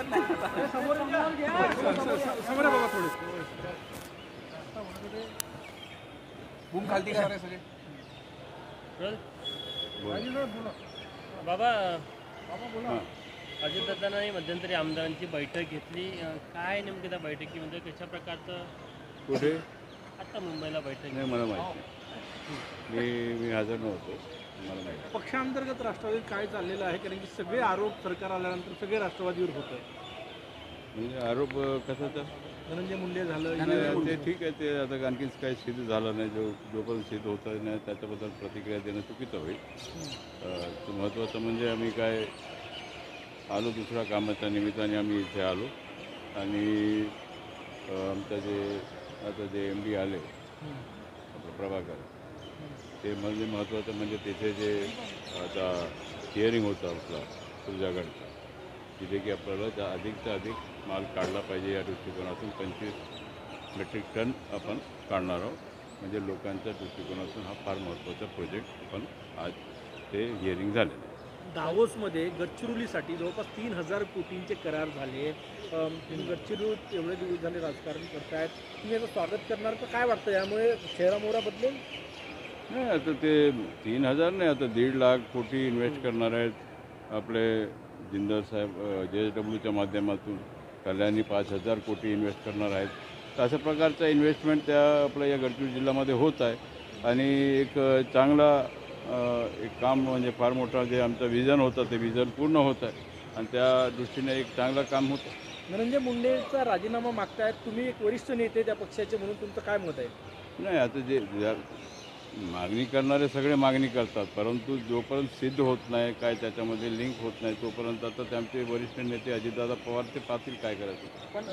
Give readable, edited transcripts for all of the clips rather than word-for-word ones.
समोर बाबा थोडे बूम खालती का सगळे बाबा अजितदादांनी मध्यंतरी आमदारांची बैठक घेतली, काय नेमकी त्या बैठकीमध्ये कशा प्रकारचं कुठे आता मुंबईला बैठक नाही मला माहिती मी हजर नव्हतो मला माहिती. पक्षांतर्गत राष्ट्रवादीत काय चाललेलं आहे, कारण की सगळे आरोप सरकार आल्यानंतर सगळे राष्ट्रवादीवर होत आहे. म्हणजे आरोप कशाचा धनंजय मुंडे झालं ते ठीक आहे, ते आता आणखीन काही सिद्ध झालं नाही. जोपर्यंत सिद्ध होतं नाही त्याच्याबद्दल प्रतिक्रिया देणं चुकीचं होईल. महत्त्वाचं म्हणजे आम्ही काय आलो दुसऱ्या कामाच्या निमित्ताने आम्ही इथे आलो आणि आमचं जे MD आले आपलं प्रभाकर ते म्हणजे महत्त्वाचं म्हणजे तिथे जे आता हिअरिंग होतं आपला तुझ्याकडचा तिथे की आपल्याला अधिकचा अधिक माल काढला पाहिजे या दृष्टिकोनातून 25 मेट्रिक टन आपण काढणार आहोत. म्हणजे लोकांच्या दृष्टिकोनातून हा फार महत्त्वाचा प्रोजेक्ट आपण आज ते हिअरिंग झालेलं आहे. दावोसमध्ये गडचिरोलीसाठी जवळपास 3000 कोटींचे करार झाले. गडचिरोलीत एवढे दिवस झाले राजकारण करतायत, तुम्ही याचं स्वागत करणार का? काय वाटतं यामुळे चेहरामोहरा बदलेल? नाही आता ते 3000 नाही, आता 1.5 लाख कोटी इन्व्हेस्ट करणार आहेत आपले जिंदाल साहेब JSWच्या माध्यमातून. कल्याणी 5000 कोटी इन्व्हेस्ट करणार आहेत. तर अशा प्रकारचा इन्व्हेस्टमेंट त्या आपल्या या गडचिरोली जिल्ह्यामध्ये होत आहे आणि एक चांगला एक काम म्हणजे फार मोठा जे आमचं विजन होतं ते विजन पूर्ण होत आहे आणि त्या दृष्टीने एक चांगलं काम होतं. धनंजय मुंडेचा राजीनामा मागतायत, तुम्ही एक वरिष्ठ नेते त्या पक्षाचे म्हणून तुमचं काय मत आहे? नाही आता जे मागणी करणारे सगळे मागणी करतात, परंतु जोपर्यंत सिद्ध होत नाही काय त्याच्यामध्ये लिंक होत नाही तोपर्यंत आता त्यांचे वरिष्ठ नेते अजितदादा पवार ते पाहतील काय करायचं. पण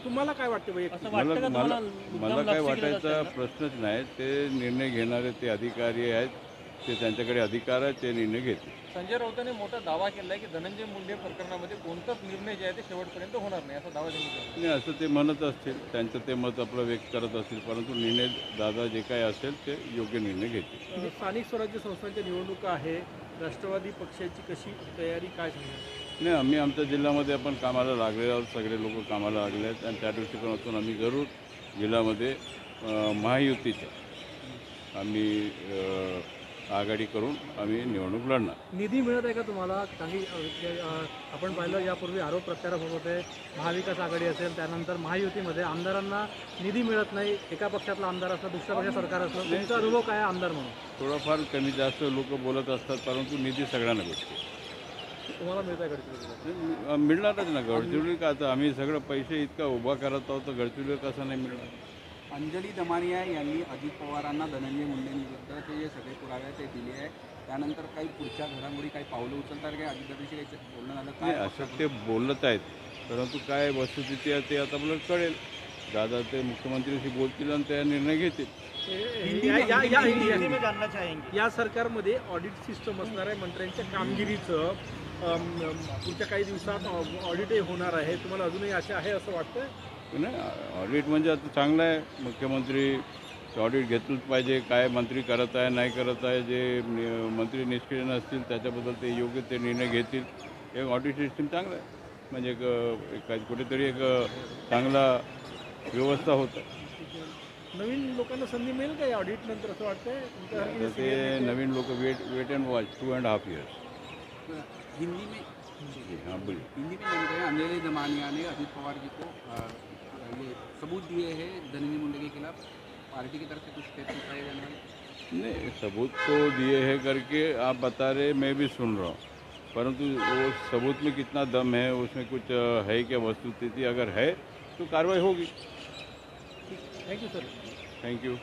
तुम्हाला काय वाटतं? मला काय वाटायचा प्रश्नच नाही. ते निर्णय घेणारे ते अधिकारी आहेत, ते त्यांच्याकडे अधिकार आहे, ते निर्णय घेतील. संजय राऊतांनी मोठा दावा केला आहे की धनंजय मुंडे प्रकरणामध्ये कोणताच निर्णय जे आहे ते शेवटपर्यंत होणार नाही असा दावा त्यांनी केला. नाही असं ते म्हणत असतील, त्यांचं ते मत आपलं व्यक्त करत असतील, परंतु निर्णय दादा जे काय असेल ते योग्य निर्णय घेतील. स्थानिक स्वराज्य संस्थांच्या निवडणुका आहे, राष्ट्रवादी पक्षाची कशी तयारी काय सांगणार? नाही आम्ही आमच्या जिल्ह्यामध्ये आपण कामाला लागलेलो आहोत, सगळे लोक कामाला लागले आहेत आणि त्या दृष्टिकोनातून आम्ही जरूर जिल्ह्यामध्ये महायुतीचं आम्ही आघाडी करून आम्ही निवडणूक लढणार. निधी मिळत आहे का तुम्हाला? काही आपण पाहिलं यापूर्वी आरोप प्रत्यारोप होत होते, महाविकास आघाडी असेल त्यानंतर महायुतीमध्ये आमदारांना निधी मिळत नाही. एका पक्षातला आमदार असला दुसऱ्या पक्षात सरकार असलं, त्यांचा अनुभव काय आमदार म्हणून? थोडंफार कमी जास्त लोक बोलत असतात, परंतु निधी सगळ्यांना भेटतो. तुम्हाला मिळत आहे गडचिरोलीला? मिळणारच ना. गडचिरोली का आता आम्ही सगळं पैसे इतका उभा करत आहोत तर गडचिरोली कसं नाही मिळणार. अंजली दमानिया यांनी अजित पवारांना धनंजय मुंडेंविरुद्धचे जे सगळे पुरावे आहेत ते दिले आहेत. त्यानंतर काही पुढच्या घडामोडी काही पावलं उचलतात काय? अजितदादांशी काही बोलणं झालं काय? असं ते बोलत आहेत, परंतु काय वस्तुस्थिती आहे ते आता आपल्याला कळेल. दादा ते मुख्यमंत्र्यांशी बोलतील आणि त्या निर्णय घेतील. या सरकारमध्ये ऑडिट सिस्टम असणार आहे, मंत्र्यांच्या कामगिरीचं पुढच्या काही दिवसात ऑडिटही होणार आहे. तुम्हाला अजूनही आशा आहे असं वाटतं? नाही ऑडिट म्हणजे आता चांगलं आहे. मुख्यमंत्री ऑडिट घेतलंच पाहिजे, काय मंत्री करत आहे नाही करत आहे. जे मंत्री निष्क्रिय नसतील त्याच्याबद्दल ते योग्य ते निर्णय घेतील. एक ऑडिट सिस्टीम चांगलं आहे, म्हणजे एक कुठेतरी एक चांगला व्यवस्था होत आहे. नवीन लोकांना संधी मिळेल का या ऑडिट नंतर असं वाटतंय? ते नवीन लोक wait and watch 2.5 years. Hindi में हाँ बोलिए. हिंदी में जानते हैं अंजलि दमानिया ने अजित पवार जी को ये सबूत दिए हैं धनंजय मुंडे के खिलाफ. पार्टी की तरफ से कुछ स्टेप उठाए जाने वाले? नहीं सबूत तो दिए हैं करके आप बता रहे, मैं भी सुन रहा हूँ, परंतु वो सबूत में कितना दम है, उसमें कुछ है क्या वस्तुस्थिति? अगर है तो कार्रवाई होगी. Thank you sir. Thank you.